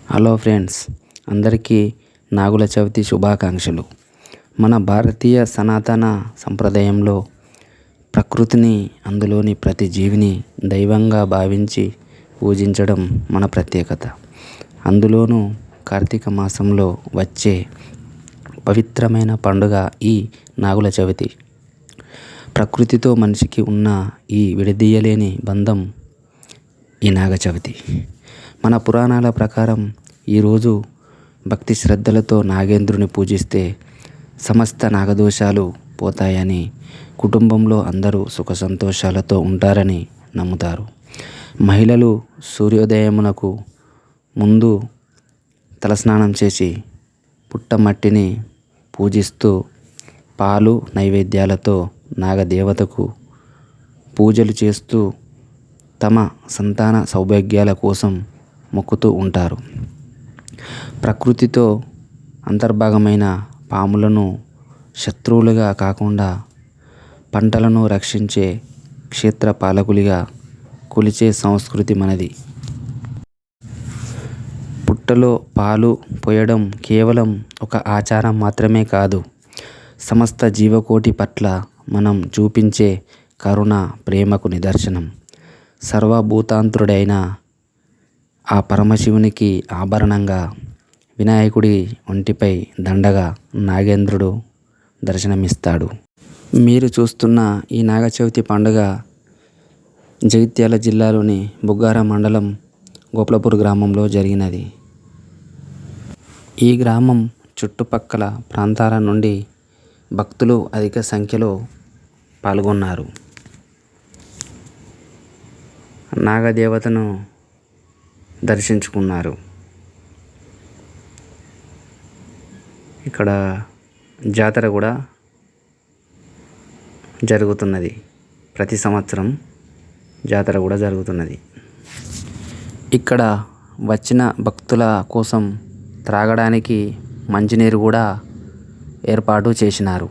Hello friends, అందరికీ నాగుల చవితి శుభాకాంక్షలు. మన భారతీయ సనాతన సంప్రదాయంలో ప్రకృతిని, అందులోని ప్రతి జీవిని దైవంగా భావించి పూజించడం మన ప్రత్యేకత. అందులోనూ కార్తీక మాసంలో వచ్చే పవిత్రమైన పండుగ ఈ నాగుల చవితి. ప్రకృతితో మనిషికి ఉన్న ఈ విడదీయలేని బంధం ఈ నాగ చవితి. మన పురాణాల ప్రకారం ఈరోజు భక్తి శ్రద్ధలతో నాగేంద్రుని పూజిస్తే సమస్త నాగదోషాలు పోతాయని, కుటుంబంలో అందరూ సుఖ సంతోషాలతో ఉంటారని నమ్ముతారు. మహిళలు సూర్యోదయమునకు ముందు తలస్నానం చేసి పుట్టమట్టిని పూజిస్తూ పాలు నైవేద్యాలతో నాగదేవతకు పూజలు చేస్తూ తమ సంతాన సౌభాగ్యాల కోసం మొక్కుతూ ఉంటారు. ప్రకృతితో అంతర్భాగమైన పాములను శత్రువులుగా కాకుండా పంటలను రక్షించే క్షేత్ర పాలకులుగా కొలిచే సంస్కృతి మనది. పుట్టలో పాలు పోయడం కేవలం ఒక ఆచారం మాత్రమే కాదు, సమస్త జీవకోటి పట్ల మనం చూపించే కరుణ, ప్రేమకు నిదర్శనం. సర్వభూతాంతరుడైన ఆ పరమశివునికి ఆభరణంగా, వినాయకుడి ఒంటిపై దండగా నాగేంద్రుడు దర్శనమిస్తాడు. మీరు చూస్తున్న ఈ నాగచవితి పండుగ జగిత్యాల జిల్లాలోని బుగ్గార మండలం గోపాలపూర్ గ్రామంలో జరిగినది. ఈ గ్రామం చుట్టుపక్కల ప్రాంతాల నుండి భక్తులు అధిక సంఖ్యలో పాల్గొన్నారు. నాగదేవతను దర్శించుకున్నారు. ఇక్కడ జాతర కూడా జరుగుతున్నది. ప్రతి సంవత్సరం జాతర కూడా జరుగుతున్నది. ఇక్కడ వచ్చిన భక్తుల కోసం త్రాగడానికి మంచినీరు కూడా ఏర్పాటు చేసినారు.